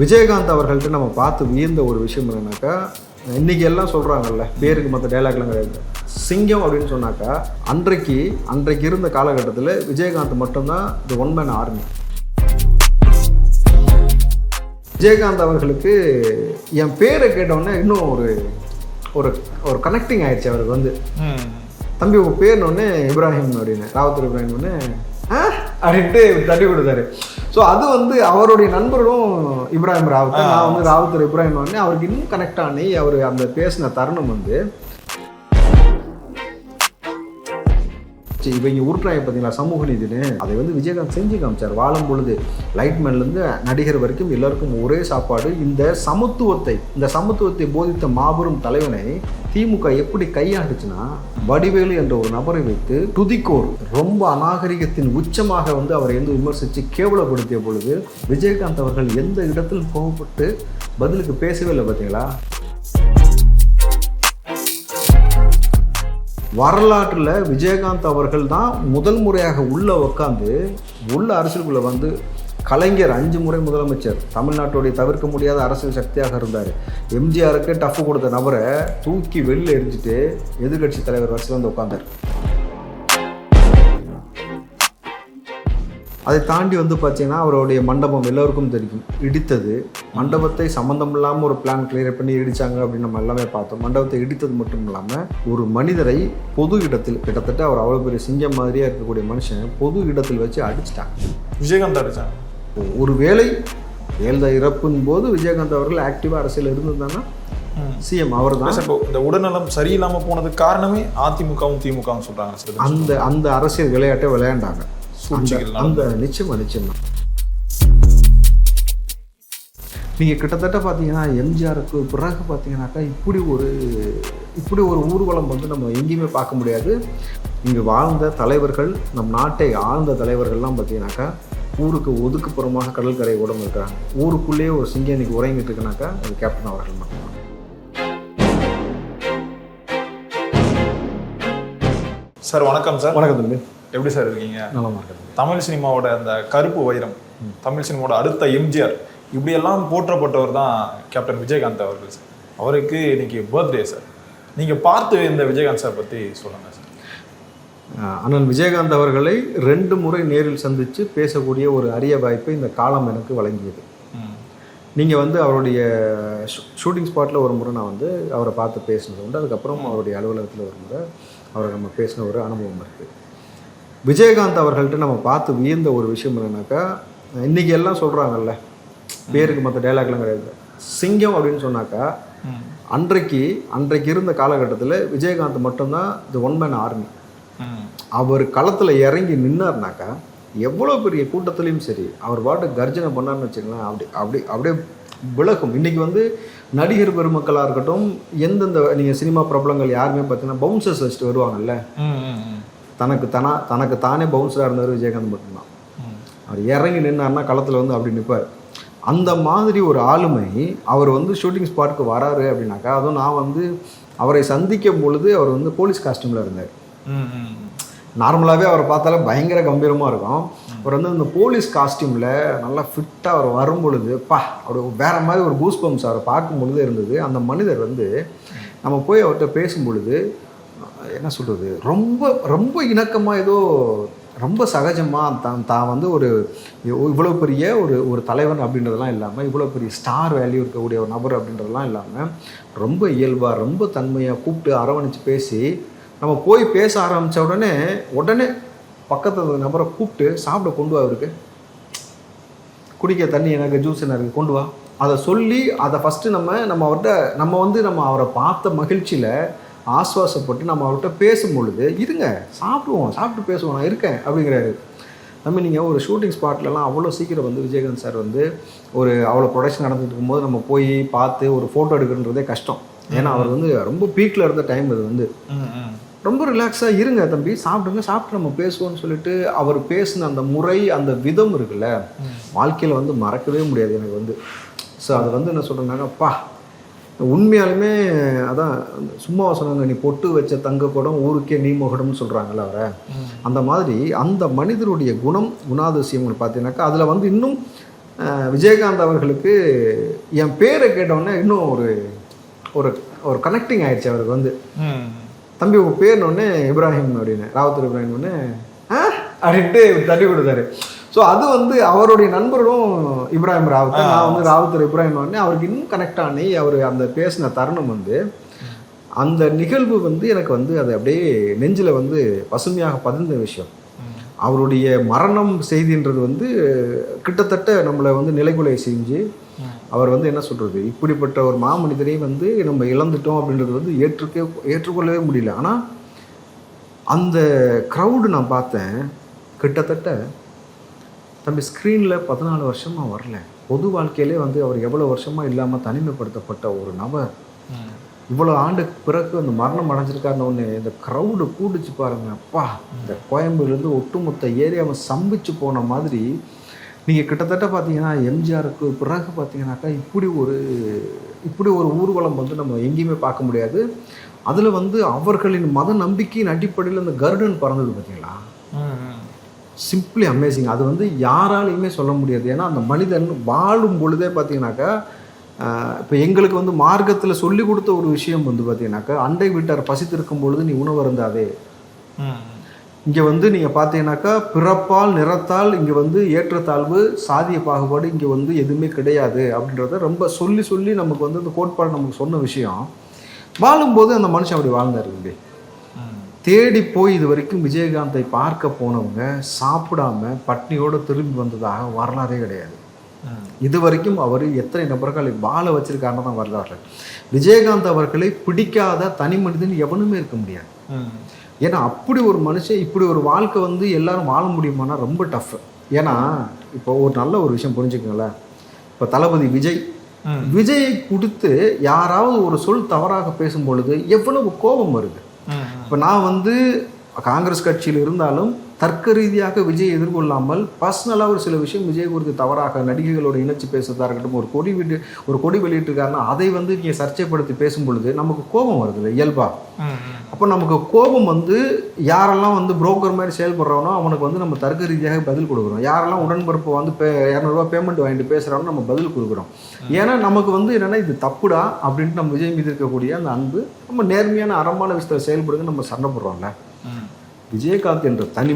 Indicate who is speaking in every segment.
Speaker 1: விஜயகாந்த் அவர்கள்ட்ட நம்ம பார்த்து வியந்த ஒரு விஷயம் என்னன்னாக்கா, இன்றைக்கி எல்லாம் சொல்கிறாங்கல்ல, பேருக்கு மற்ற டைலாக்லாம் கிடையாது. சிங்கம் அப்படின்னு சொன்னாக்கா, அன்றைக்கு இருந்த காலகட்டத்தில் விஜயகாந்த் மட்டும்தான் the one man army. Vijayakanth அவர்களுக்கு என் பேரை கேட்டவுடனே இன்னும் ஒரு கனெக்டிங் ஆயிடுச்சு. அவருக்கு வந்து, தம்பி உங்கள் பேர்னு இப்ராஹிம் அப்படின்னு, ராவத்தூர் இப்ராஹிம் ஒன்று அப்படின்ட்டு தட்டி கொடுத்தாரு. ஸோ அது வந்து அவருடைய நண்பரும் இப்ராஹிம் ராவத்தர், நான் வந்து ராவத்தூர் இப்ராஹிம் ஒன்று அவருக்கு இன்னும் கனெக்ட் ஆனி அவர் அந்த பேசின தருணம் வந்து, இவங்க உருட்டுறாங்க பார்த்தீங்களா சமூக நீதினு, அதை வந்து விஜயகாந்த் செஞ்சு காமிச்சார். வாழும் பொழுது லைட்மேன்லேருந்து நடிகர் வரைக்கும் எல்லாருக்கும் ஒரே சாப்பாடு. இந்த சமத்துவத்தை போதித்த மாபெரும் தலைவனை திமுக எப்படி கையாண்டுச்சுன்னா, வடிவேலு என்ற ஒரு நபரை வைத்து துதிக்கோர் ரொம்ப அநாகரிகத்தின் உச்சமாக வந்து அவரை வந்து விமர்சித்து கேவலப்படுத்திய பொழுது விஜயகாந்த் அவர்கள் எந்த இடத்தில் கோவப்பட்டு பதிலுக்கு பேசவே இல்லை பார்த்தீங்களா. வரலாற்றில் விஜயகாந்த் அவர்கள் தான் முதல் முறையாக உள்ளே உட்காந்து அரசியலுக்குள்ளே வந்து, கலைஞர் 5 முறை முதலமைச்சர், தமிழ்நாட்டுடைய தவிர்க்க முடியாத அரசியல் சக்தியாக இருந்தார். எம்ஜிஆருக்கு டஃப் கொடுத்த நபரை தூக்கி வெளியில் எரிஞ்சிட்டு எதிர்கட்சி தலைவர் வரிசையில் வந்து உட்காந்தார். அதை தாண்டி வந்து பார்த்தீங்கன்னா அவருடைய மண்டபம் எல்லோருக்கும் தெரியும், இடித்தது. மண்டபத்தை சம்மந்தம் இல்லாமல் ஒரு பிளான் கிளியர் பண்ணி இடித்தாங்க அப்படின்னு நம்ம எல்லாமே பார்த்தோம். மண்டபத்தை இடித்தது மட்டும் இல்லாமல் ஒரு மனிதரை பொது இடத்தில், கிட்டத்தட்ட அவர் அவ்வளோ பெரிய சிங்கம் மாதிரியாக இருக்கக்கூடிய மனுஷன் பொது இடத்தில் வச்சு அடிச்சிட்டாங்க.
Speaker 2: விஜயகாந்த் அடித்தாங்க.
Speaker 1: ஒரு வேளை ஜெயலலிதா இறப்பின் போது விஜயகாந்த் அவர்கள் ஆக்டிவாக அரசியல் இருந்திருந்தாங்கன்னா சிஎம் அவர் தான்.
Speaker 2: இந்த உடல்நலம் சரியில்லாமல் போனதுக்கு காரணமே அதிமுகவும் திமுகவும் சொல்கிறாங்க.
Speaker 1: அந்த அரசியல் விளையாட்டை விளையாண்டாங்க. அந்த நிச்சயமா நீங்கள் கிட்டத்தட்ட பார்த்தீங்கன்னா எம்ஜிஆருக்கு பிறகு பார்த்தீங்கன்னாக்கா இப்படி ஒரு ஊர்வலம் வந்து நம்ம எங்கேயுமே பார்க்க முடியாது. இங்கே வாழ்ந்த தலைவர்கள், நம் நாட்டை ஆழ்ந்த தலைவர்கள்லாம் பார்த்தீங்கன்னாக்கா ஊருக்கு ஒதுக்குப்புறமாக கடற்கரை ஓடம் இருக்கிறாங்க. ஊருக்குள்ளேயே ஒரு சிங்கம் இன்னைக்கு உறங்கிட்டு இருக்குனாக்கா அது கேப்டன் அவர்கள் மட்டும்தான்.
Speaker 2: சார் வணக்கம். சார்
Speaker 1: வணக்கம் தம்பி,
Speaker 2: எப்படி சார் இருக்கீங்க?
Speaker 1: நல்லா இருக்கேன்.
Speaker 2: தமிழ் சினிமாவோட அந்த கருப்பு வைரம், தமிழ் சினிமாவோட அடுத்த எம்ஜிஆர், இப்படியெல்லாம் போற்றப்பட்டவர் தான் கேப்டன் விஜயகாந்த் அவர்கள். சார் அவருக்கு இன்னைக்கு பர்த்டே. சார் நீங்கள் பார்த்து இந்த விஜயகாந்த் சார் பற்றி சொல்லுங்கள் சார்.
Speaker 1: அண்ணன் விஜயகாந்த் அவர்களை 2 முறை நேரில் சந்தித்து பேசக்கூடிய ஒரு அரிய வாய்ப்பை இந்த காலம் எனக்கு வழங்கியது. நீங்கள் வந்து அவருடைய ஷூட்டிங் ஸ்பாட்டில் ஒரு முறை நான் வந்து அவரை பார்த்து பேசினது உண்டு. அதுக்கப்புறம் அவருடைய அலுவலகத்தில் ஒரு முறை அவரை நம்ம பேசின ஒரு அனுபவம் இருக்குது. விஜயகாந்த் அவர்கள்ட்ட நம்ம பார்த்து வியந்த ஒரு விஷயம் என்னன்னாக்கா, இன்றைக்கி எல்லாம் சொல்கிறாங்கல்ல, பேருக்கு மற்ற டைலாக்லாம் கிடையாது. சிங்கம் அப்படின்னு சொன்னாக்கா, அன்றைக்கு இருந்த காலகட்டத்தில் விஜயகாந்த் மட்டும்தான் தி ஒன் மேன் ஆர்மி. அவர் களத்தில் இறங்கி நின்னார்னாக்கா எவ்வளோ பெரிய கூட்டத்துலேயும் சரி அவர் பாட்டு கர்ஜனை பண்ணார்னு வச்சுக்கலாம், அப்படியே விலகும். இன்றைக்கி வந்து நடிகர் பெருமக்களாக இருக்கட்டும், எந்தெந்த நீங்கள் சினிமா பிரபலங்கள் யாருமே பார்த்தீங்கன்னா பவுன்சர்ஸ் வச்சுட்டு வருவாங்கல்ல, தனக்கு தானே பவுன்ஸராக இருந்தவர் விஜயகாந்த் மட்டும்தான். அவர் இறங்கி நின்னார்னா களத்தில் வந்து அப்படி நிற்பார். அந்த மாதிரி ஒரு ஆளுமை அவர் வந்து ஷூட்டிங் ஸ்பாட்டுக்கு வராரு அப்படின்னாக்கா, அதுவும் நான் வந்து அவரை சந்திக்கும் பொழுது அவர் வந்து போலீஸ் காஸ்டியூமில் இருந்தார். நார்மலாகவே அவரை பார்த்தாலே பயங்கர கம்பீரமாக இருக்கும். அவர் வந்து இந்த போலீஸ் காஸ்டியூமில் நல்லா ஃபிட்டாக அவர் வரும் பொழுது அவர் வேறு மாதிரி ஒரு கூஸ் பம்ப்ஸ் அவரை பார்க்கும் பொழுது இருந்தது. அந்த மனிதர் வந்து நம்ம போய் அவர்கிட்ட பேசும் பொழுது என்ன சொல்கிறது, ரொம்ப இணக்கமாக, ஏதோ ரொம்ப சகஜமாக தான் வந்து இவ்வளோ பெரிய ஒரு தலைவன் அப்படின்றதெல்லாம் இல்லாமல், இவ்வளோ பெரிய ஸ்டார் வேல்யூ இருக்கக்கூடிய ஒரு நபர் அப்படின்றதெல்லாம் இல்லாமல், ரொம்ப இயல்பாக ரொம்ப தன்மையாக கூப்பிட்டு அரவணைச்சு பேசி, நம்ம போய் பேச ஆரம்பித்த உடனே பக்கத்தில் நபரை கூப்பிட்டு சாப்பிட கொண்டு வா, அவருக்கு குடிக்க தண்ணி எனக்கு, ஜூஸ் என்ன இருக்குது கொண்டு வா, அதை சொல்லி அதை ஃபஸ்ட்டு நம்ம அவரை பார்த்த மகிழ்ச்சியில் ஆஸ்வாசப்பட்டு நம்ம அவர்கிட்ட பேசும் பொழுது, இருங்க சாப்பிட்டு பேசுவோம், நான் இருக்கேன் அப்படிங்கிறாரு. நம்ம நீங்கள் ஒரு ஷூட்டிங் ஸ்பாட்லலாம் அவ்வளோ சீக்கிரம் வந்து விஜயகாந்த் சார் வந்து அவ்வளோ ப்ரொடக்ஷன் நடந்துட்டு இருக்கும்போது நம்ம போய் பார்த்து ஒரு ஃபோட்டோ எடுக்கிறதே கஷ்டம். ஏன்னா அவர் வந்து ரொம்ப பீக்கில் இருந்த டைம். அது வந்து ரொம்ப ரிலாக்ஸாக இருங்க தம்பி, சாப்பிட்டு நம்ம பேசுவோம்னு சொல்லிட்டு அவர் பேசின அந்த முறை, அந்த விதம் இருக்குல்ல, வாழ்க்கையில் வந்து மறக்கவே முடியாது எனக்கு வந்து. ஸோ அது வந்து என்ன சொல்கிறேன்னாக்கா, உண்மையாலுமே அதான் சும்மாவை சொன்னாங்க, நீ பொட்டு வச்ச தங்க குடம் ஊருக்கே நீ முகடம்னு சொல்கிறாங்கல்ல அவரை. அந்த மாதிரி அந்த மனிதருடைய குணாதிசயங்கள் பார்த்தீங்கன்னாக்கா அதில் வந்து இன்னும் விஜயகாந்த் அவர்களுக்கு என் பேரை கேட்டவுடனே இன்னும் ஒரு ஒரு ஒரு கனெக்டிங் ஆயிடுச்சு அவருக்கு வந்து. தம்பி உங்கள் பேர்னொடனே இப்ராஹிம் அப்படின்னு, ராவுத்தர் இப்ராஹிம் ஒன்று அப்படின்ட்டு தட்டி கொடுத்தாரு. ஸோ அது வந்து அவருடைய நண்பரும் இப்ராஹிம் ராவுத்தர், நான் வந்து ராவுத்தர் இப்ராஹிம் உடனே அவருக்கு இன்னும் கனெக்ட் ஆனி அவர் அந்த பேசின தருணம் வந்து அந்த நிகழ்வு வந்து எனக்கு வந்து அது அப்படியே நெஞ்சில் வந்து பசுமையாக பதிந்த விஷயம். அவருடைய மரணம் செய்தின்றது வந்து கிட்டத்தட்ட நம்மளை வந்து நிலைகுலை செஞ்சு அவர் வந்து என்ன சொல்கிறது, இப்படிப்பட்ட ஒரு மாமனிதரையும் வந்து நம்ம இழந்துட்டோம் அப்படின்றது வந்து ஏற்றுக்கொள்ளவே முடியல. ஆனால் அந்த க்ரௌடு நான் பார்த்தேன், கிட்டத்தட்ட தம்பி ஸ்க்ரீனில் 14 வருஷமாக வரல, பொது வாழ்க்கையிலே வந்து அவர் எவ்வளோ வருஷமாக இல்லாமல் தனிமைப்படுத்தப்பட்ட ஒரு நபர் இவ்வளோ ஆண்டுக்கு பிறகு அந்த மரணம் அடைஞ்சிருக்காருன்னு ஒன்று இந்த க்ரௌடு கூடிச்சு பாருங்க. அப்பா, இந்த கோயம்புலேருந்து ஒட்டுமொத்த ஏரியாவை சம்பிச்சு போன மாதிரி. நீங்கள் கிட்டத்தட்ட பார்த்தீங்கன்னா எம்ஜிஆருக்கு பிறகு பார்த்தீங்கன்னாக்கா இப்படி ஒரு ஊர்வலம் வந்து நம்ம எங்கேயுமே பார்க்க முடியாது. அதில் வந்து அவர்களின் மத நம்பிக்கையின் அடிப்படையில் அந்த கருடன் பறந்தது பார்த்தீங்களா, சிம்பிளி அமேசிங். அது வந்து யாராலையுமே சொல்ல முடியாது. ஏன்னா அந்த மனிதன் வாழும் பொழுதே பார்த்தீங்கன்னாக்கா, இப்போ எங்களுக்கு வந்து மார்க்கத்தில் சொல்லி கொடுத்த ஒரு விஷயம் வந்து பார்த்தீங்கன்னாக்கா, அண்டை வீட்டார் பசித்திருக்கும் பொழுது நீ உணவு அருந்தாதே. இங்கே வந்து நீங்கள் பார்த்தீங்கன்னாக்கா பிறப்பால் நிறத்தால் இங்கே வந்து ஏற்றத்தாழ்வு சாதிய பாகுபாடு இங்கே வந்து எதுவுமே கிடையாது அப்படின்றத ரொம்ப சொல்லி சொல்லி நமக்கு வந்து அந்த கோட்பாடு நமக்கு சொன்ன விஷயம். வாழும்போது அந்த மனுஷன் அப்படி வாழ்ந்தாரு. தேடி போய் இது வரைக்கும் விஜயகாந்தை பார்க்க போனவங்க சாப்பிடாம பட்னியோடு திரும்பி வந்ததாக வரலாறே கிடையாது. இது வரைக்கும் அவர் எத்தனை நபர்களை வாழ வச்சிருக்காருன்னு தான் வரலாறு. விஜயகாந்த் அவர்களை பிடிக்காத தனி மனிதன் எவனுமே இருக்க முடியாது. ஏன்னா அப்படி ஒரு மனுஷன் இப்படி ஒரு வாழ்க்கை வந்து எல்லாரும் வாழ முடியுமானா ரொம்ப டஃப். ஏன்னா இப்போ ஒரு நல்ல ஒரு விஷயம் புரிஞ்சுக்கங்களேன், இப்போ தளபதி விஜயை கொடுத்து யாராவது ஒரு சொல் தவறாக பேசும் பொழுது எவ்வளவு கோபம் வருது. இப்போ நான் வந்து காங்கிரஸ் கட்சியில் இருந்தாலும் தர்க்க ரீதியாக விஜய் எதிர்கொள்ளாமல் பர்சனலாக ஒரு சில விஷயம் விஜய் குறித்து தவறாக நடிகைகளோட இணைச்சி பேசுறதா இருக்கட்டும், ஒரு கொடி வெளியிட்டிருக்காருன்னா அதை வந்து நீங்கள் சர்ச்சைப்படுத்தி பேசும் பொழுது நமக்கு கோபம் வருது இல்லை இயல்பா. அப்போ நமக்கு கோபம் வந்து யாரெல்லாம் வந்து புரோக்கர் மாதிரி செயல்படுறவனோ அவனுக்கு வந்து நம்ம தர்க்க ரீதியாக பதில் கொடுக்குறோம். யாரெல்லாம் உடன்பிறப்பு வந்து 200 பேமெண்ட் வாங்கிட்டு பேசுகிறானோ நம்ம பதில் கொடுக்குறோம். ஏன்னா நமக்கு வந்து என்னென்னா இது தப்புடா அப்படின்ட்டு நம்ம விஜய் மீது இருக்கக்கூடிய அந்த அன்பு நம்ம நேர்மையான அறமான விஷயத்தில் செயல்படுங்க நம்ம சண்டை போடுறோம்ல. விஜயகாந்த் என்ற தனி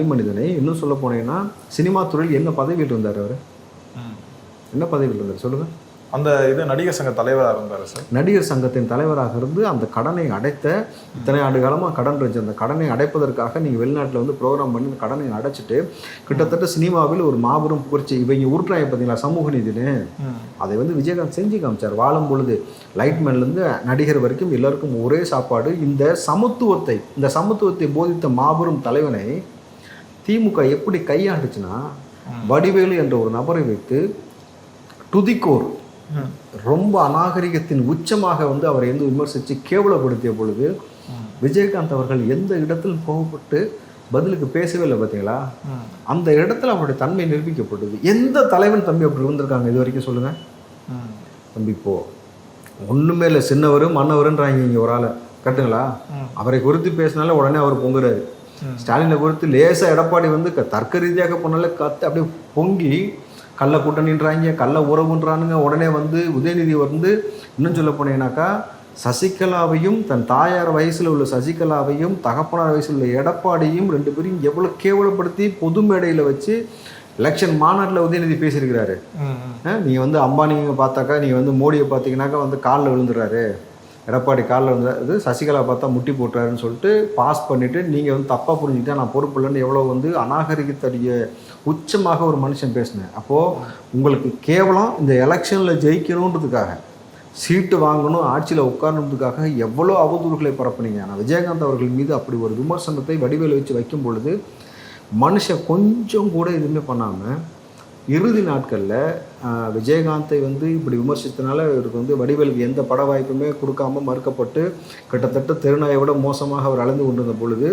Speaker 1: மனிதனை இன்னும் சொல்ல போனீங்கன்னா சினிமா துறையில் என்ன பதவியில் இருந்தார் அவர்? என்ன பதவியில் இருந்தார் சொல்லுங்கள்?
Speaker 2: அந்த நடிகர் சங்க தலைவராக இருந்தார் சார். நடிகர்
Speaker 1: சங்கத்தின் தலைவராக இருந்து அந்த கடனை அடைத்த, இத்தனை ஆண்டு காலமாக கடன் இருந்துச்சு, அந்த கடனை அடைப்பதற்காக நீங்கள் வெளிநாட்டில் வந்து ப்ரோக்ராம் பண்ணி அந்த கடனை அடைச்சிட்டு கிட்டத்தட்ட சினிமாவில் ஒரு மாபெரும் புகழ்ச்சி. இவங்க உருட்டாங்க பார்த்தீங்களா சமூக நீதினு, அதை வந்து விஜயகாந்த் செஞ்சு காமிச்சார். வாழும் பொழுது லைட்மேன்லேருந்து நடிகர் வரைக்கும் எல்லாருக்கும் ஒரே சாப்பாடு. இந்த சமத்துவத்தை போதித்த மாபெரும் தலைவனை திமுக எப்படி கையாண்டுச்சுன்னா, வடிவேலு என்ற ஒரு நபரை வைத்து துதிக்கோர் ரொம்ப அநாகரிகத்தின் உச்சமாக வந்து அவரை எந்த விமர்சித்து கேவலப்படுத்திய பொழுது விஜயகாந்த் அவர்கள் எந்த இடத்தில் கோபப்பட்டு பதிலுக்கு பேசவே இல்லை பார்த்தீங்களா? அந்த இடத்துல அவருடைய தன்மை நிரூபிக்கப்பட்டது. எந்த தலைவன் தம்பி அப்படி இருந்திருக்காங்க இது வரைக்கும் சொல்லுங்க தம்பி? இப்போ ஒன்றுமே இல்லை, சின்னவர் மன்னவருன்றாங்க இங்கே ஒரு ஆளை கட்டுங்களா? அவரை குறித்து பேசினால உடனே அவர் பொங்குறாரு. ஸ்டாலினை குறித்து லேசாக எடப்பாடி வந்து தர்க்க ரீதியாக போனால அப்படியே பொங்கி கள்ள கூட்டணின்றாங்க, கள்ள உறவுன்றானுங்க. உடனே வந்து உதயநிதி வந்து இன்னும் சொல்ல போனீங்கன்னாக்கா சசிகலாவையும் தன் தாயார் வயசில் உள்ள சசிகலாவையும் தகப்பனார் வயசில் உள்ள எடப்பாடியும் 2 பேரையும் எவ்வளோ கேவலப்படுத்தி பொது மேடையில் வச்சு எலெக்ஷன் மாநாட்டில் உதயநிதி பேசியிருக்கிறாரு. நீங்கள் வந்து அம்பானிங்க பார்த்தாக்கா, நீங்கள் வந்து மோடியை பார்த்தீங்கன்னாக்கா வந்து காலில் விழுந்துடுறாரு, எடப்பாடி காலில் வந்து சசிகலா பார்த்தா முட்டி போட்டுறாருன்னு சொல்லிட்டு பாஸ் பண்ணிவிட்டு நீங்கள் வந்து தப்பாக புரிஞ்சுக்கிட்டா நான் பொறுப்பு இல்லைன்னு எவ்வளோ வந்து அநாகரிகத்தடைய உச்சமாக ஒரு மனுஷன் பேசினேன். அப்போது உங்களுக்கு கேவலம் இந்த எலெக்ஷனில் ஜெயிக்கணுன்றதுக்காக, சீட்டு வாங்கணும், ஆட்சியில் உட்காரணுன்றதுக்காக எவ்வளோ அவதூறுகளை பரப்புனீங்க. ஆனால் விஜயகாந்த் அவர்கள் மீது அப்படி ஒரு விமர்சனத்தை வடிவேல வச்சு வைக்கும் பொழுது மனுஷன் கொஞ்சம் கூட எதுவுமே பண்ணாமல் இறுதி நாட்களில் விஜயகாந்தை வந்து இப்படி விமர்சித்தனால இவருக்கு வந்து வடிவேலுக்கு எந்த பட வாய்ப்புமே கொடுக்காம மறுக்கப்பட்டு கிட்டத்தட்ட தெருநாயை விட மோசமாக அவர் அலைந்து கொண்டிருந்த பொழுது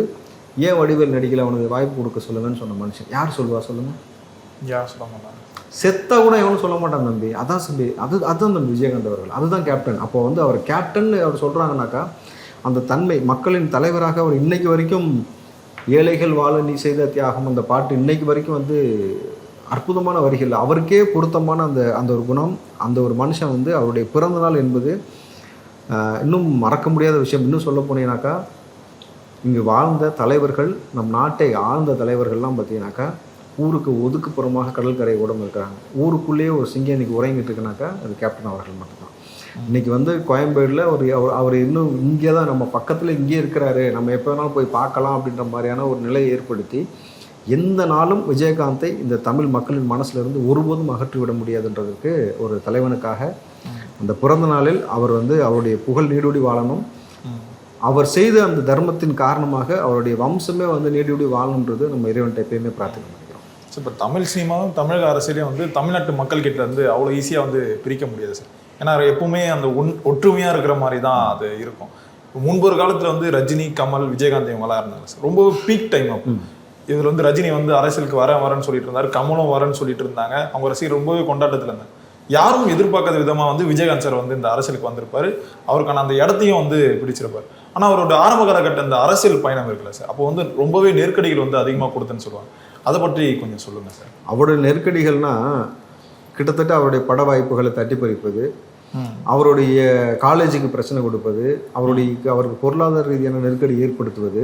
Speaker 1: ஏன் வடிவேல் நடிக்கல, அவனுக்கு வாய்ப்பு கொடுக்க சொல்லுங்கன்னு சொன்ன மனுஷன் யார் சொல்லுவா சொல்லுங்கள்?
Speaker 2: யார் சொல்ல மாட்டாங்க.
Speaker 1: செத்தா கூட எவனும் சொல்ல மாட்டான் தம்பி. அதான் தம்பி, அதுதான் தம்பி விஜயகாந்த் அவர்கள், அதுதான் கேப்டன். அப்போ வந்து அவர் கேப்டன் அவர் சொல்கிறாங்கனாக்கா அந்த தன்மை மக்களின் தலைவராக அவர் இன்னைக்கு வரைக்கும் ஏழைகள் வாழ நீ செய்த தியாகம் அந்த பாட்டு இன்னைக்கு வரைக்கும் வந்து அற்புதமான வரிகள். அவருக்கே பொருத்தமான அந்த ஒரு குணம். அந்த ஒரு மனுஷன் வந்து அவருடைய பிறந்த நாள் என்பது இன்னும் மறக்க முடியாத விஷயம். இன்னும் சொல்ல போனீங்கன்னாக்கா, இங்கு வாழ்ந்த தலைவர்கள், நம் நாட்டை ஆழ்ந்த தலைவர்கள்லாம் பார்த்தீங்கன்னாக்கா ஊருக்கு ஒதுக்குப்புறமாக கடற்கரை ஓடம் இருக்கிறாங்க. ஊருக்குள்ளேயே ஒரு சிங்கம் இன்னைக்கு உறங்கிட்டு இருக்குனாக்கா அது கேப்டன் அவர்கள் மட்டும்தான். இன்னைக்கு வந்து கோயம்பேடில் அவர் இன்னும் இங்கே தான் நம்ம பக்கத்தில் இங்கே இருக்கிறாரு, நம்ம எப்போ வேணாலும் போய் பார்க்கலாம் அப்படின்ற மாதிரியான ஒரு நிலையை ஏற்படுத்தி எந்த நாளும் விஜயகாந்தை இந்த தமிழ் மக்களின் மனசுலேருந்து ஒருபோதும் அகற்றிவிட முடியாதுன்றதுக்கு ஒரு தலைவனுக்காக அந்த பிறந்த நாளில் அவர் வந்து அவருடைய புகழ் நீடூடி வாழணும். அவர் செய்த அந்த தர்மத்தின் காரணமாக அவருடைய வம்சமே வந்து நீடூடி வாழணுன்றது நம்ம இறைவன்கிட்ட எப்பயுமே பிரார்த்தனை பண்ணிக்கிறோம்.
Speaker 2: இப்போ தமிழ் சினிமாவும் தமிழக அரசியலையும் வந்து தமிழ்நாட்டு மக்கள் கிட்ட இருந்து அவ்வளோ ஈஸியாக வந்து பிரிக்க முடியாது சார். ஏன்னா எப்பவுமே அந்த ஒற்றுமையாக இருக்கிற மாதிரி தான் அது இருக்கும். முன்பு ஒரு காலத்தில் வந்து ரஜினி, கமல், விஜயகாந்த் இவங்களாம் இருந்தாங்க சார். ரொம்ப பீக் டைம் அப்போ. இதில் வந்து ரஜினி வந்து அரசியலுக்கு வரேன்னு சொல்லிட்டு இருந்தார், கமலும் வரேன்னு சொல்லிட்டு இருந்தாங்க. அவங்க ரசிகர் ரொம்பவே கொண்டாட்டத்தில் இருந்தாங்க. யாரும் எதிர்பார்க்காத விதமாக வந்து விஜயகாந்த் சார் வந்து இந்த அரசியலுக்கு வந்திருப்பாரு. அவருக்கான அந்த இடத்தையும் வந்து பிடிச்சிருப்பார். ஆனால் அவரோட ஆரம்ப காலகட்ட இந்த அரசியல் பயணம் இருக்குல்ல சார், அப்போ வந்து ரொம்பவே நெருக்கடிகள் வந்து அதிகமாக கொடுத்துன்னு சொல்லுவாங்க. அதை பற்றி கொஞ்சம் சொல்லுங்கள் சார்.
Speaker 1: அவருடைய நெருக்கடிகள்னா கிட்டத்தட்ட அவருடைய பட வாய்ப்புகளை தட்டி பறிப்பது, அவருடைய காலேஜுக்கு பிரச்சனை கொடுப்பது, அவருக்கு பொருளாதார ரீதியான நெருக்கடி ஏற்படுத்துவது.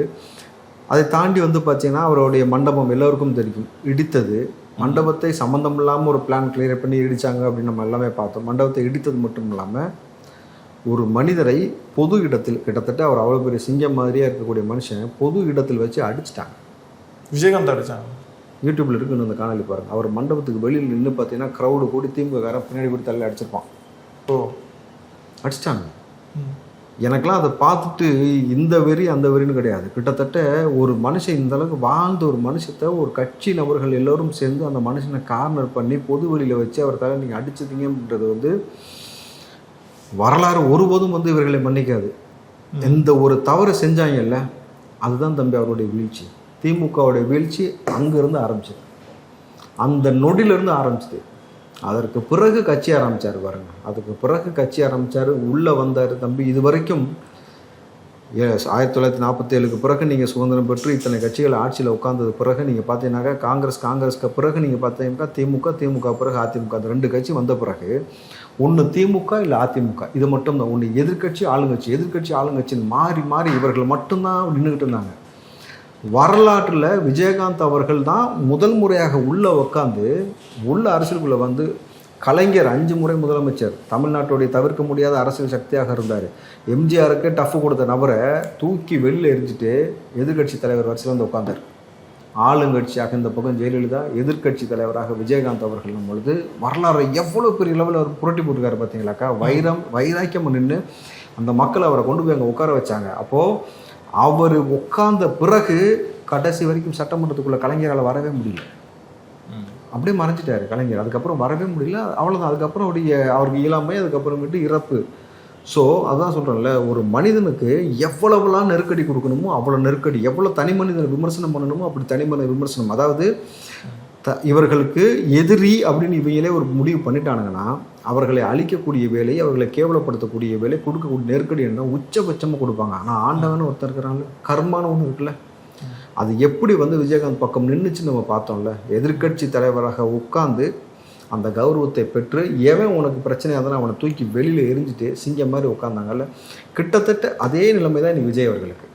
Speaker 1: அதை தாண்டி வந்து பார்த்தீங்கன்னா அவருடைய மண்டபம் எல்லோருக்கும் தெரியும் இடித்தது. மண்டபத்தை சம்மந்தம் இல்லாமல் ஒரு பிளான் கிளியர் பண்ணி இடித்தாங்க அப்படின்னு நம்ம எல்லாமே பார்த்தோம். மண்டபத்தை இடித்தது மட்டும் இல்லாமல் ஒரு மனிதரை பொது இடத்தில், கிட்டத்தட்ட அவர் அவ்வளோ பெரிய சிங்கம் மாதிரியாக இருக்கக்கூடிய மனுஷன் பொது இடத்தில் வச்சு அடிச்சிட்டாங்க.
Speaker 2: விஜயகாந்த் அடித்தாங்க.
Speaker 1: யூடியூப்ல இருக்குன்னு அந்த காணொலி பாருங்கள். அவர் மண்டபத்துக்கு வெளியில் நின்று பார்த்தீங்கன்னா க்ரௌடு கூடி திமுககாரன் பின்னாடி கூட தள்ளி அடிச்சிருப்பான். அடிச்சிட்டாங்க. எனக்கெல்லாம் அதை பார்த்துட்டு இந்த வெறி அந்த வெறின்னு கிடையாது. கிட்டத்தட்ட ஒரு மனுஷன் இந்த அளவுக்கு வாழ்ந்த ஒரு மனுஷத்தை ஒரு கட்சி நபர்கள் எல்லோரும் சேர்ந்து அந்த மனுஷனை கார்னர் பண்ணி பொது வெளியில் வச்சு அவர் தலை நீங்கள் அடிச்சிட்டீங்க அப்படின்றது வந்து வரலாறு ஒருபோதும் வந்து இவர்களை மன்னிக்காது. எந்த ஒரு தவறு செஞ்சாங்கல்ல, அதுதான் தம்பி அவருடைய வீழ்ச்சி. திமுகவுடைய வீழ்ச்சி அங்கேருந்து ஆரம்பிச்சது, அந்த நொடியிலிருந்து ஆரம்பிச்சது. அதற்கு பிறகு கட்சி ஆரம்பித்தார் பாருங்க. அதுக்கு பிறகு கட்சி ஆரம்பித்தார், உள்ளே வந்தார். தம்பி இது வரைக்கும் 1947க்கு பிறகு நீங்கள் சுதந்திரம் பெற்று இத்தனை கட்சிகள் ஆட்சியில் உட்கார்ந்தது பிறகு நீங்கள் பார்த்தீங்கன்னாக்கா காங்கிரஸ்க்கு பிறகு நீங்கள் பார்த்தீங்கன்னா திமுக பிறகு அதிமுக, அந்த 2 கட்சி வந்த பிறகு ஒன்று திமுக இல்லை அதிமுக, இது மட்டும்தான். ஒன்று எதிர்கட்சி ஆளுங்கட்சின்னு மாறி மாறி இவர்கள் மட்டும்தான் நின்றுக்கிட்டு இருந்தாங்க. வரலாற்றில் விஜயகாந்த் அவர்கள் தான் முதல் முறையாக உள்ளே உட்காந்து உள்ள அரசியலுக்குள்ளே வந்து, கலைஞர் 5 முறை முதலமைச்சர், தமிழ்நாட்டுடைய தவிர்க்க முடியாத அரசியல் சக்தியாக இருந்தார். எம்ஜிஆருக்கு டஃப் கொடுத்த நபரை தூக்கி வெளியில் எரிஞ்சிட்டு எதிர்கட்சி தலைவர் வரிசையில் வந்து உட்காந்தார். ஆளுங்கட்சியாக இந்த பக்கம் ஜெயலலிதா, எதிர்கட்சி தலைவராக விஜயகாந்த் அவர்கள் பொழுது வரலாறு எவ்வளோ பெரிய லெவலில் அவர் புரட்டி போட்டுருக்காரு பார்த்தீங்களாக்கா. வைராக்கியம் நின்று அந்த மக்களை அவரை கொண்டு போய் அங்கே உட்கார வச்சாங்க. அப்போது அவர் உட்கார்ந்த பிறகு கடைசி வரைக்கும் சட்டமன்றத்துக்குள்ளே கலைஞரால் வரவே முடியல. அப்படியே மறைஞ்சிட்டாரு கலைஞர். அதுக்கப்புறம் வரவே முடியல, அவ்வளோதான். அதுக்கப்புறம் அவருக்கு இயலாமை, அதுக்கப்புறமேட்டு இறப்பு. ஸோ அதான் சொல்கிறேன்ல, ஒரு மனிதனுக்கு எவ்வளவுலாம் நெருக்கடி கொடுக்கணுமோ அவ்வளோ நெருக்கடி, எவ்வளோ தனி மனிதனை விமர்சனம் பண்ணணுமோ அப்படி தனி மனித விமர்சனம். அதாவது இவர்களுக்கு எதிரி அப்படின்னு இவங்களே ஒரு முடிவு பண்ணிட்டானுங்கன்னா அவர்களை அழிக்கக்கூடிய வேலை, அவர்களை கேவலப்படுத்தக்கூடிய வேலை, கொடுக்கக்கூடிய நெருக்கடி என்ன உச்சபட்சமாக கொடுப்பாங்க. ஆனால் ஆண்டவன் ஒருத்தர் இருக்கிறாங்க, கர்மான ஒன்று இருக்குல்ல, அது எப்படி வந்து விஜயகாந்த் பக்கம் நின்றுச்சு நம்ம பார்த்தோம்ல. எதிர்கட்சி தலைவராக உட்கார்ந்து அந்த கௌரவத்தை பெற்று எவன் உனக்கு பிரச்சனையாக இருந்தாலும் அவனை தூக்கி வெளியில் எரிஞ்சிட்டு சிங்கம் மாதிரி உட்காந்தாங்கல்ல, கிட்டத்தட்ட அதே நிலைமை தான் இன்னைக்கு விஜய் அவர்களுக்கு.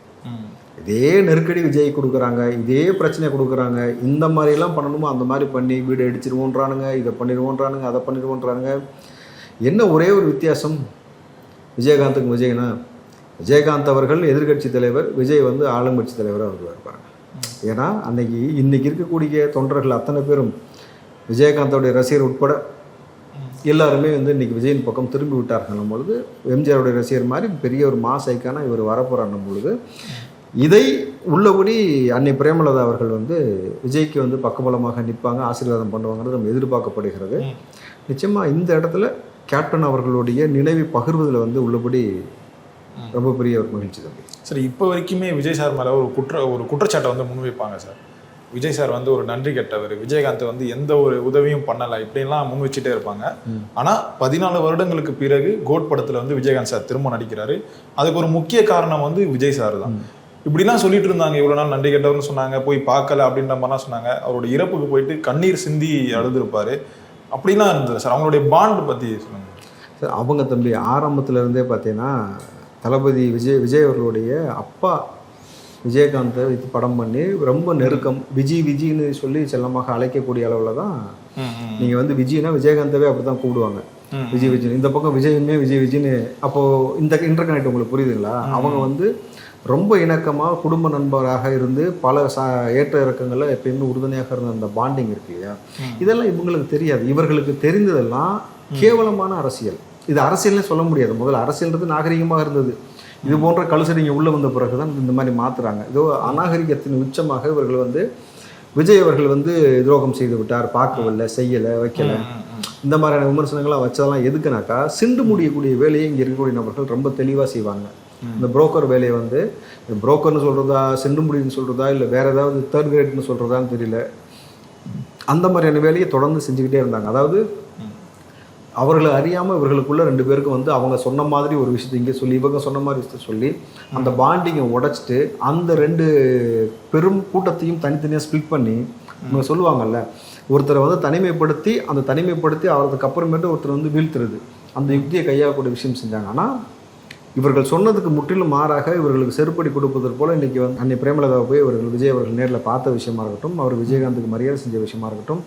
Speaker 1: இதே நெருக்கடி விஜய் கொடுக்குறாங்க, இதே பிரச்சனை கொடுக்குறாங்க. இந்த மாதிரிலாம் பண்ணணுமோ அந்த மாதிரி பண்ணி வீடு அடிச்சிருவோன்றானுங்க, இதை பண்ணிடுவோன்றானுங்க, அதை பண்ணிடுவோன்றானுங்க. என்ன ஒரே ஒரு வித்தியாசம் விஜயகாந்துக்கும் விஜய்னா, விஜயகாந்த் அவர்கள் எதிர்கட்சி தலைவர், விஜய் வந்து ஆளுங்கட்சி தலைவராக வருவாங்க. ஏன்னா இன்னைக்கு இருக்கக்கூடிய தொண்டர்கள் அத்தனை பேரும் விஜயகாந்தோடைய ரசிகர் உட்பட எல்லாருமே வந்து இன்றைக்கி விஜயின் பக்கம் திரும்பி விட்டார்கள் பொழுது, எம்ஜிஆருடைய ரசிகர் மாதிரி பெரிய ஒரு மாசைக்கான இவர் வரப்போறான்னும் பொழுது இதை உள்ளபடி அன்னை பிரேமலதா அவர்கள் வந்து விஜய்க்கு வந்து பக்கபலமாக நிற்பாங்க, ஆசீர்வாதம் பண்ணுவாங்கிறது நம்ம எதிர்பார்க்கப்படுகிறது. நிச்சயமாக இந்த இடத்துல கேப்டன் அவர்களுடைய நினைவை பகிர்வதில் வந்து உள்ளபடி ரொம்ப பெரிய ஒரு மகிழ்ச்சி தான்.
Speaker 2: சரி, இப்போ வரைக்குமே விஜய் சார் மேலே ஒரு குற்றச்சாட்டை வந்து முன்வைப்பாங்க சார். விஜய் சார் வந்து ஒரு நன்றி கெட்டவர், விஜயகாந்த் வந்து எந்த ஒரு உதவியும் பண்ணலை, இப்படின்லாம் முன் வச்சுட்டே இருப்பாங்க. ஆனால் 14 வருடங்களுக்கு பிறகு கோட் படத்தில் வந்து விஜயகாந்த் சார் திரும்ப நடிக்கிறாரு. அதுக்கு ஒரு முக்கிய காரணம் வந்து விஜய் சார் தான். இப்படிலாம் சொல்லிட்டு இருந்தாங்க, இவ்வளவு நாள் நன்றி கெட்டவர்னு சொன்னாங்க, போய் பார்க்கல அப்படின்ற மாதிரிலாம் சொன்னாங்க. அவருடைய இறப்புக்கு போயிட்டு கண்ணீர் சிந்தி அழுதுருப்பாரு. அப்படிலாம் இருந்தது சார். அவங்களுடைய பாண்ட் பத்தி சொல்லுங்க
Speaker 1: சார். அவங்க தம்பி ஆரம்பத்துல இருந்தே பார்த்தீங்கன்னா தளபதி விஜய் அவர்களுடைய அப்பா விஜயகாந்தை வைத்து படம் பண்ணி ரொம்ப நெருக்கம், விஜின்னு சொல்லி செல்லமாக அழைக்கக்கூடிய அளவில் தான். நீங்கள் வந்து விஜய்னா விஜயகாந்தவே அப்படி தான் கூப்பிடுவாங்க, விஜய். இந்த பக்கம் விஜயுமே விஜய்னு. அப்போது இந்த இன்டர்கனெக்ட் உங்களுக்கு புரியுதுங்களா? அவங்க வந்து ரொம்ப இணக்கமாக குடும்ப நண்பராக இருந்து பல ஏற்ற இறக்கங்களில் எப்பயுமே உறுதுணையாக இருந்த அந்த பாண்டிங் இருக்கு இல்லையா? இதெல்லாம் இவங்களுக்கு தெரியாது. இவர்களுக்கு தெரிந்ததெல்லாம் கேவலமான அரசியல். இது அரசியல்னே சொல்ல முடியாது. முதல்ல அரசியல்ன்றது நாகரிகமாக இருந்தது. இது போன்ற கலுசடிங்க உள்ளே வந்த பிறகு தான் இந்த மாதிரி மாற்றுறாங்க. இதோ அநாகரிகத்தின் உச்சமாக இவர்கள் வந்து விஜய் அவர்கள் வந்து துரோகம் செய்து விட்டார், பார்க்கவில்லை, செய்யலை, வைக்கலை, இந்த மாதிரியான விமர்சனங்களாக வச்சதெல்லாம் எதுக்குனாக்கா சிண்டு முடியக்கூடிய வேலையை இங்கே இருக்கக்கூடிய நபர்கள் ரொம்ப தெளிவாக செய்வாங்க. இந்த புரோக்கர் வேலையை வந்து புரோக்கர்னு சொல்கிறதா, செண்டு முடின்னு சொல்கிறதா, இல்லை வேறு ஏதாவது தேர்ட் கிரேட்னு சொல்கிறதான்னு தெரியல, அந்த மாதிரியான வேலையை தொடர்ந்து செஞ்சுக்கிட்டே இருந்தாங்க. அதாவது அவர்களை அறியாமல் இவர்களுக்குள்ள 2 பேருக்கு வந்து அவங்க சொன்ன மாதிரி ஒரு விஷயத்தை இங்கே சொல்லி இவங்க சொன்ன மாதிரி விஷயத்தை சொல்லி அந்த பாண்டிங்கை உடைச்சிட்டு அந்த 2 பெரும் கூட்டத்தையும் தனித்தனியாக ஸ்பிளிட் பண்ணி இவங்க சொல்லுவாங்கல்ல, ஒருத்தரை வந்து தனிமைப்படுத்தி அவருக்கு அப்புறமேட்டு ஒருத்தர் வந்து வீழ்த்துறது, அந்த யுக்தியை கையாளக்கூடிய விஷயம் செஞ்சாங்க. ஆனால் இவர்கள் சொன்னதுக்கு முற்றிலும் மாறாக இவர்களுக்கு செருப்படி கொடுப்பதற்கு போல இன்றைக்கி வந்து அன்னை பிரேமலதாவை போய் இவர்கள் விஜய் அவர்கள் நேரில் பார்த்த விஷயமா இருக்கட்டும், அவர் விஜயகாந்துக்கு மரியாதை செஞ்ச விஷயமா இருக்கட்டும்,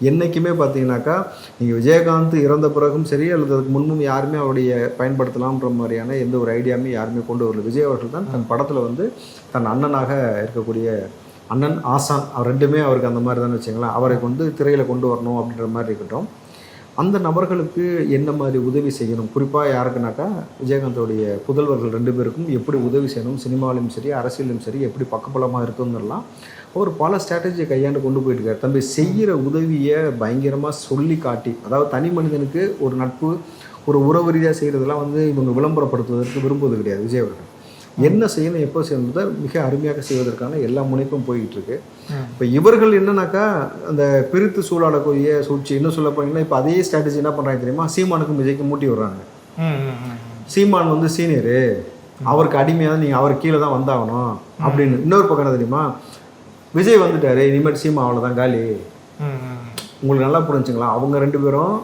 Speaker 1: என்றைக்குமே பார்த்தீங்கன்னாக்கா நீங்கள் விஜயகாந்த் இறந்த பிறகும் சரி அல்லது அதுக்கு முன்பும் யாருமே அவருடைய பயன்படுத்தலாம்ன்ற மாதிரியான எந்த ஒரு ஐடியாவுமே யாருமே கொண்டு வரல. விஜய் அவர்கள் தான் தன் படத்தில் வந்து தன் அண்ணனாக இருக்கக்கூடிய அண்ணன் ஆசான் அவர் 2மே அவருக்கு அந்த மாதிரி தான் வச்சுங்களேன், அவரை கொண்டு திரையில் கொண்டு வரணும் அப்படின்ற மாதிரி இருக்கட்டும். அந்த நபர்களுக்கு என்ன மாதிரி உதவி செய்யணும், குறிப்பாக யாருக்குனாக்கா விஜயகாந்தோடைய புதல்வர்கள் 2 பேருக்கும் எப்படி உதவி செய்யணும், சினிமாவிலும் சரி அரசியலும் சரி எப்படி பக்கபலமாக இருக்குங்கிறலாம் ஒரு பல ஸ்ட்ராட்டஜியை கையாண்டு கொண்டு போயிட்டுருக்காரு. தம்பி செய்கிற உதவியை பயங்கரமாக சொல்லி காட்டி, அதாவது தனி மனிதனுக்கு ஒரு நட்பு ஒரு உறவு ரீதியாக செய்கிறதெல்லாம் வந்து இவங்க விளம்பரப்படுத்துவதற்கு விரும்புவது கிடையாது. விஜய் அவர்கள் என்ன செய்யணும் எப்போ செய்யணுன்றதை மிக அருமையாக செய்வதற்கான எல்லா முனைப்பும் போய்கிட்டு இருக்கு. இப்போ இவர்கள் என்னன்னாக்கா அந்த பிரித்து சூழாடக்கூடிய சூழ்ச்சி இன்னும் சொல்ல போனீங்கன்னா இப்போ அதே ஸ்ட்ராட்டஜி என்ன பண்ணுறாங்க தெரியுமா, சீமானுக்கும் விஜய்க்கும் மூட்டி விடுறாங்க. சீமான் வந்து சீனியரு, அவருக்கு அடிமையாக தான் நீங்கள் அவர் கீழே தான் வந்தாகணும் அப்படின்னு. இன்னொரு பக்கம் என்ன தெரியுமா, விஜய் வந்துட்டாரு இனிமேல் சீமா அவ்வளோதான் காலி. உங்களுக்கு நல்லா புரிஞ்சுங்களா? அவங்க 2 பேரும்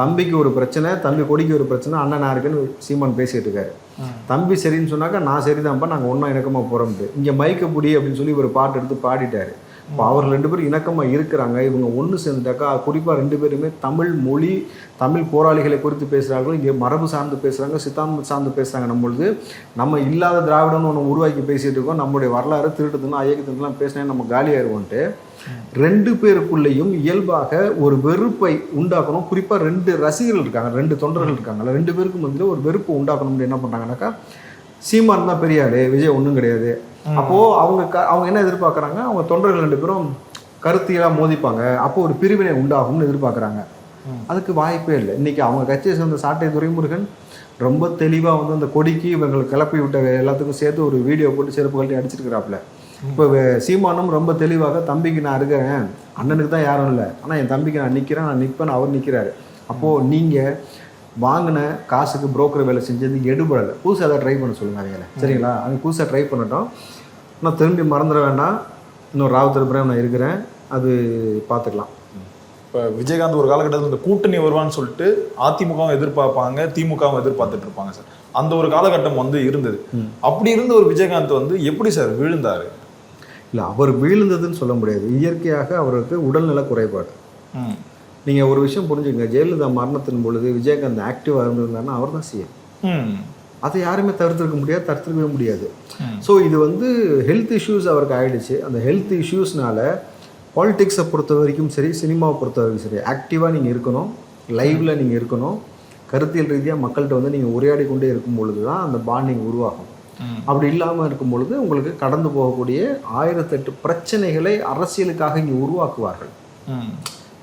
Speaker 1: தம்பிக்கு ஒரு பிரச்சனை, தம்பி கொடிக்கு ஒரு பிரச்சனை, அண்ணன் இருக்குன்னு சீமான் பேசிகிட்டு இருக்காரு. தம்பி சரின்னு சொன்னாக்கா நான் சரிதான்ப்பா, நாங்கள் ஒன்றா இணக்கமாக போகிறோம்ட்டு இங்கே மைக்க புடி அப்படின்னு சொல்லி ஒரு பாட்டு எடுத்து பாடிட்டாரு. இப்போ அவர் 2 பேரும் இணக்கமாக இருக்கிறாங்க. இவங்க ஒன்று சேர்ந்துட்டாக்கா குறிப்பாக 2 பேருமே தமிழ் மொழி தமிழ் போராளிகளை குறித்து பேசுகிறார்கள், இங்கே மரபு சார்ந்து பேசுகிறாங்க, சித்தாந்தம் சார்ந்து பேசுகிறாங்க. நம்மளுது நம்ம இல்லாத திராவிடம்னு ஒன்று உருவாக்கி பேசிகிட்டு இருக்கோம், நம்மளுடைய வரலாறு திருட்டுதுன்னு ஐயக்கத்துலாம் பேசினா நம்ம காலியாயிருவோன்ட்டு 2 பேருக்குள்ளேயும் இயல்பாக ஒரு வெறுப்பை உண்டாக்கணும். குறிப்பாக 2 ரசிகர்கள் இருக்காங்க, 2 தொண்டர்கள் இருக்காங்கல்ல, 2 பேருக்கும் வந்து ஒரு வெறுப்பு உண்டாக்கணும்னு என்ன பண்ணுறாங்கனாக்கா, சீமான் தான் பெரியாரு, விஜய் ஒன்றும் கிடையாது. அப்போது அவங்க என்ன எதிர்பார்க்குறாங்க, அவங்க தொண்டர்கள் 2 பேரும் கருத்தியெல்லாம் மோதிப்பாங்க, அப்போது ஒரு பிரிவினை உண்டாகும்னு எதிர்பார்க்குறாங்க. அதுக்கு வாய்ப்பே இல்லை. இன்றைக்கி அவங்க கட்சியை சேர்ந்த சாட்டை துரைமுருகன் ரொம்ப தெளிவாக வந்து அந்த கொடிக்கு இவங்களை கிளப்பி விட்ட எல்லாத்துக்கும் சேர்த்து ஒரு வீடியோ போட்டு செருப்பு கழட்டி அடிச்சிருக்கிறாப்புல. இப்போ சீமானும் ரொம்ப தெளிவாக தம்பிக்கு நான் இருக்கிறேன், அண்ணனுக்கு தான் யாரும் இல்லை, ஆனால் என் தம்பிக்கு நான் நிற்கிறேன், நான் நிற்பேன்னு அவர் நிற்கிறாரு. அப்போது நீங்கள் வாங்கின காசுக்கு புரோக்கர் வேலை செஞ்சது எடுபடலை, புதுசாக அதை ட்ரை பண்ண சொல்லுங்கள் அவங்கள, சரிங்களா? அவங்க புதுசாக ட்ரை பண்ணட்டும், நான் திரும்பி மறந்துட வேண்டாம், இன்னும் ராவுத்தர் பிரேம் நான் இருக்கிறேன், அது பார்த்துக்கலாம்.
Speaker 2: இப்போ விஜயகாந்த் ஒரு காலகட்டத்தில் இந்த கூட்டணி வருவான்னு சொல்லிட்டு அதிமுகவும் எதிர்பார்ப்பாங்க, திமுகவும் எதிர்பார்த்துட்டு இருப்பாங்க சார். அந்த ஒரு காலகட்டம் வந்து இருந்தது. அப்படி இருந்த ஒரு விஜயகாந்த் வந்து எப்படி சார் விழுந்தாரு?
Speaker 1: இல்லை, அவர் வீழ்ந்ததுன்னு சொல்ல முடியாது, இயற்கையாக அவருக்கு உடல்நல குறைபாடு. நீங்கள் ஒரு விஷயம் புரிஞ்சுக்கங்க, ஜெயலலிதா மரணத்தின் பொழுது விஜயகாந்த் ஆக்டிவாக இருந்திருந்தாருன்னா அவர் தான் சிஎம். அதை யாருமே தடுத்துருக்கவே முடியாது. ஸோ இது வந்து ஹெல்த் இஷ்யூஸ் அவருக்கு ஆகிடுச்சு. அந்த ஹெல்த் இஷ்யூஸ்னால பாலிடிக்ஸை பொறுத்த வரைக்கும் சரி, சினிமாவை பொறுத்த வரைக்கும் சரி, ஆக்டிவாக நீங்கள் இருக்கணும், லைவில் நீங்கள் இருக்கணும், கருத்தியல் ரீதியாக மக்கள்கிட்ட வந்து நீங்கள் உரையாடி கொண்டே இருக்கும் பொழுது தான் அந்த பாண்டிங் உருவாகும். அப்படி இல்லாமல் இருக்கும் பொழுது உங்களுக்கு கடந்து போகக்கூடிய 1008 பிரச்சனைகளை அரசியலுக்காக இங்கே உருவாக்குவார்கள்.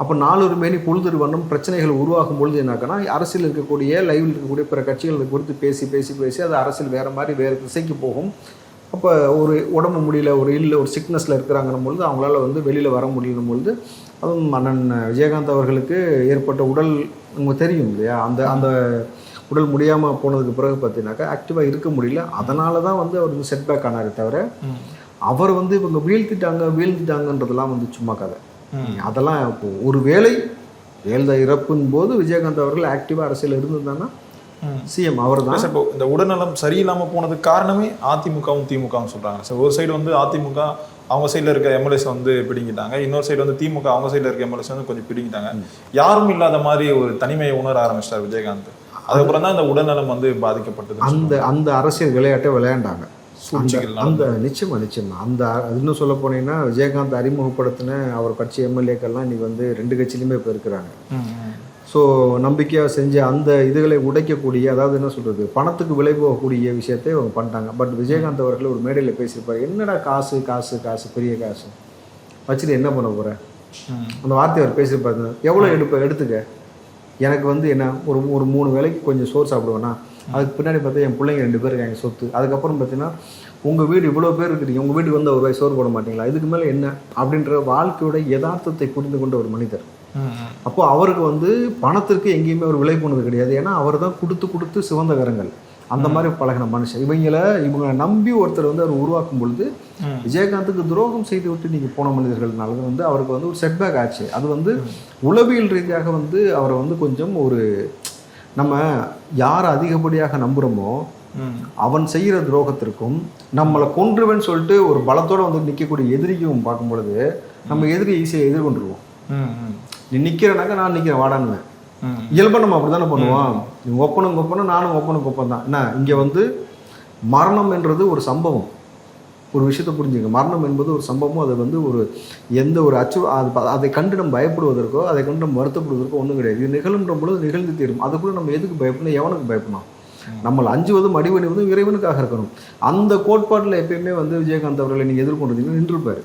Speaker 1: அப்போ 4 மேனி பொழுது வண்ணம் பிரச்சனைகள் உருவாக்கும் பொழுது என்னாக்கன்னா, அரசியல் இருக்கக்கூடிய லைவில் இருக்கக்கூடிய பிற கட்சிகளை குறித்து பேசி பேசி பேசி அது அரசியல் வேறு மாதிரி வேறு திசைக்கு போகும். அப்போ ஒரு உடம்பு முடியல, ஒரு சிக்னஸில் இருக்கிறாங்கன்னும் பொழுது அவங்களால வந்து வெளியில் வர முடியும் பொழுது, அதுவும் அண்ணன் விஜயகாந்த் அவர்களுக்கு ஏற்பட்ட உடல் நமக்கு தெரியும் இல்லையா, அந்த அந்த உடல் முடியாமல் போனதுக்கு பிறகு பார்த்தீங்கன்னாக்கா ஆக்டிவாக இருக்க முடியல. அதனால தான் வந்து அவர் வந்து செட்பேக் ஆனாரே தவிர அவர் வந்து இவங்க வீழ்த்திட்டாங்கன்றதெல்லாம் வந்து சும்மா கதை. அதெல்லாம் இப்போ ஒரு வேளை ஜெயலலிதா இறப்பின் போது விஜயகாந்த் அவர்கள் ஆக்டிவாக அரசியல் இருந்திருந்தாங்கன்னா சிஎம் அவர் தான்.
Speaker 2: இப்போ இந்த உடல்நலம் சரியில்லாமல் போனதுக்கு காரணமே அதிமுகவும் திமுகவும் சொல்கிறாங்க சார். ஒரு சைடு வந்து அதிமுக அவங்க சைடில் இருக்க எம்எல்ஏஸ் வந்து பிடிங்கிட்டாங்க, இன்னொரு சைடு வந்து திமுக அவங்க சைடில் இருக்க எம்எல்ஏஸ் வந்து கொஞ்சம் பிடிங்கிட்டாங்க. யாரும் இல்லாத மாதிரி ஒரு தனிமையை உணர ஆரம்பிச்சிட்டார் விஜயகாந்த். அதுக்கப்புறம் தான் இந்த உடல்நலம் வந்து பாதிக்கப்பட்டது.
Speaker 1: அந்த அரசியல் விளையாட்டை விளையாண்டாங்க. அந்த நிச்சயமா அந்த இன்னும் சொல்ல போனீங்கன்னா விஜயகாந்த் அறிமுகப்படுத்தின அவர் கட்சி எம்எல்ஏக்கள்லாம் இன்னைக்கு வந்து 2 கட்சியிலுமே இப்போ இருக்கிறாங்க. ஸோ நம்பிக்கையாக செஞ்ச அந்த இதுகளை உடைக்கக்கூடிய, அதாவது என்ன சொல்கிறது, பணத்துக்கு விலை போகக்கூடிய விஷயத்தை அவங்க பண்ணிட்டாங்க. பட் விஜயகாந்த் அவர்கள் ஒரு மேடையில் பேசியிருப்பார், என்னடா காசு காசு காசு பெரிய காசு வச்சுட்டு என்ன பண்ண போகிற, அந்த வார்த்தை அவர் பேசியிருப்பாரு. எவ்வளோ எடுத்துக்க, எனக்கு வந்து என்ன ஒரு 3 வேளைக்கு கொஞ்சம் சோறு சாப்பிடுவேன்னா, அதுக்கு பின்னாடி பார்த்தா என் பிள்ளைங்க 2 பேர் இருக்காங்க சொத்து, அதுக்கப்புறம் பார்த்தீங்கன்னா உங்கள் வீடு இவ்வளோ பேர் இருக்கிறீங்க, உங்கள் வீட்டுக்கு வந்து ஒரு ரூபாய் சோறு போட மாட்டீங்களா, இதுக்கு மேலே என்ன அப்படின்ற வாழ்க்கையோட யதார்த்தத்தை புரிந்து கொண்ட ஒரு மனிதர். அப்போ அவருக்கு வந்து பணத்திற்கு எங்கேயுமே ஒரு விலை போனது கிடையாது. ஏன்னா அவர் தான் கொடுத்து சிவந்த கரங்கள் அந்த மாதிரி பழகின மனுஷன். இவங்களை நம்பி ஒருத்தர் வந்து அவர் உருவாக்கும் பொழுது விஜயகாந்துக்கு துரோகம் செய்து விட்டு நீங்கள் போன மனிதர்கள்னால வந்து அவருக்கு வந்து ஒரு செட்பேக் ஆச்சு. அது வந்து உளவியல் ரீதியாக வந்து அவரை வந்து கொஞ்சம் ஒரு, நம்ம யார் அதிகப்படியாக நம்புகிறோமோ அவன் செய்கிற துரோகத்திற்கும் நம்மளை கொன்றுவேன்னு சொல்லிட்டு ஒரு பலத்தோடு வந்து நிற்கக்கூடிய எதிரிக்கும் பார்க்கும் பொழுது நம்ம எதிரி ஈஸியாக எதிர்கொண்டுருவோம். நீ நிற்கிறனாக்கா நான் நிற்கிறேன் வாடான்னு இயல்பாக நம்ம அப்படி தானே பண்ணுவோம். நீ ஒப்பனும் நானும் ஒப்பனும் தான். என்ன இங்கே வந்து மரணம் என்றது ஒரு சம்பவம். ஒரு விஷயத்தை புரிஞ்சுங்க, மரணம் என்பது ஒரு சம்பவம். அது வந்து ஒரு எந்த ஒரு அதை கண்டு நம்ம பயப்படுவதற்கோ அதை கண்டு நம்ம வருத்தப்படுவதற்கோ ஒன்றும் கிடையாது. இது நிகழுன்ற பொழுது நிகழ்ந்து தீரும். அதுக்குள்ள நம்ம எதுக்கு பயப்படணும், எவனுக்கு பயப்படணும்? நம்மளை அஞ்சுவதும் அடிவணிவதும் இறைவனுக்காக இருக்கணும். அந்த கோட்பாட்டில் எப்பயுமே வந்து விஜயகாந்த் அவர்களை நீங்கள் எதிர்கொண்டீங்கன்னு நின்றுப்பார்.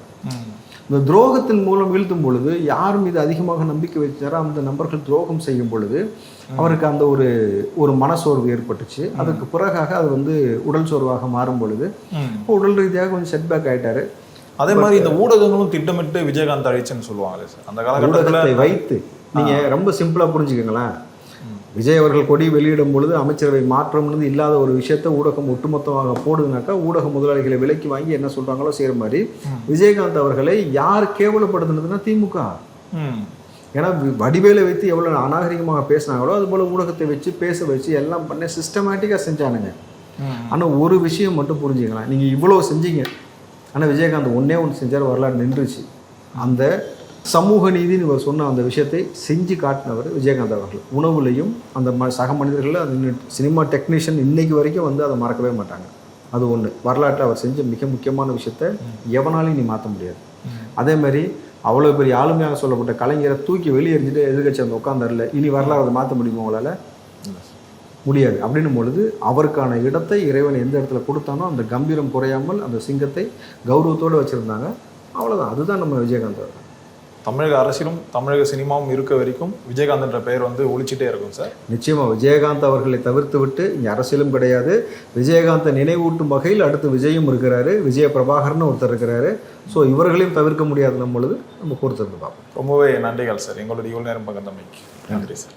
Speaker 1: இந்த துரோகத்தின் மூலம் வீழ்த்தும் பொழுது யார் மீது அதிகமாக நம்பிக்கை வச்சாரோ அந்த நபர்கள் துரோகம் செய்யும் பொழுது அவருக்கு அந்த ஒரு மனசோர்வு ஏற்பட்டுச்சு. அதுக்கு பிறகாக அது வந்து உடல் சோர்வாக மாறும் பொழுது உடல் ரீதியாக கொஞ்சம் செட்பேக் ஆயிட்டாரு.
Speaker 2: அதே மாதிரி இந்த ஊடகங்களும் திட்டமிட்டு விஜயகாந்த் அழிச்சுன்னு சொல்லுவாங்களே சார். அந்த காலகட்டத்தை
Speaker 1: வைத்து நீங்க ரொம்ப சிம்பிளா புரிஞ்சுக்கங்களேன். விஜய் அவர்கள் கொடி வெளியிடும் பொழுது அமைச்சரவை மாற்றம்னு இல்லாத ஒரு விஷயத்த ஊடகம் ஒட்டுமொத்தமாக போடுதுனாக்கா ஊடக முதலாளிகளை விலைக்கு வாங்கி என்ன சொல்றாங்களோ செய்கிற மாதிரி விஜயகாந்த் அவர்களை யார் கேவலப்படுத்துனதுன்னா திமுக. ஏன்னா வடிவேலை வைத்து எவ்வளோ அநாகரிகமாக பேசினாங்களோ அது போல் ஊடகத்தை வச்சு பேச வச்சு எல்லாம் பண்ண சிஸ்டமேட்டிக்காக செஞ்சானுங்க. ஆனால் ஒரு விஷயம் மட்டும் புரிஞ்சுக்கலாம், நீங்கள் இவ்வளோ செஞ்சீங்க, ஆனால் விஜயகாந்த் ஒன்று செஞ்சார், வரலாறு நின்றுச்சு. அந்த சமூக நீதினு இவர் சொன்ன அந்த விஷயத்தை செஞ்சு காட்டினவர் விஜயகாந்த் அவர்கள். உணவுலையும் அந்த சக மனிதர்கள், அந்த சினிமா டெக்னீஷியன் இன்னைக்கு வரைக்கும் வந்து அதை மறக்கவே மாட்டாங்க. அது ஒன்று வரலாற்றில் அவர் செஞ்ச மிக முக்கியமான விஷயத்த எவனாலையும் நீ மாற்ற முடியாது. அதே மாதிரி அவ்வளோ பெரிய ஆளுமையாக சொல்லப்பட்ட கலைஞரை தூக்கி வெளியேறிஞ்சிட்டு எதிர்கட்சி அந்த உட்காந்தாரில்ல, இனி வரலாறு அதை மாற்ற முடியுமா உங்களால்? முடியாது. அப்படின்னும் பொழுது அவருக்கான இடத்தை இறைவன் எந்த இடத்துல கொடுத்தானோ அந்த கம்பீரம் குறையாமல் அந்த சிங்கத்தை கௌரவத்தோடு வச்சுருந்தாங்க. அவ்வளோதான். அதுதான் நம்ம விஜயகாந்த் அவர்கள்.
Speaker 2: தமிழக அரசியலும் தமிழக சினிமாவும் இருக்க வரைக்கும் விஜயகாந்த் என்ற பெயர் வந்து ஒழிச்சிட்டே இருக்கும் சார்.
Speaker 1: நிச்சயமாக விஜயகாந்த் அவர்களை தவிர்த்து விட்டு இங்கே அரசியலும் கிடையாது. விஜயகாந்தை நினைவூட்டும் வகையில் அடுத்து விஜயும் இருக்கிறாரு, விஜய பிரபாகர்னு ஒருத்தர் இருக்கிறாரு. ஸோ இவர்களையும் தவிர்க்க முடியாது நம்ம பொழுது நம்ம பொறுத்திருந்து பார்ப்போம்.
Speaker 2: ரொம்பவே நன்றிகள் சார், எங்களுடைய இவ்வளோ நேரம் பகிர்ந்தமைக்கு நன்றி சார்.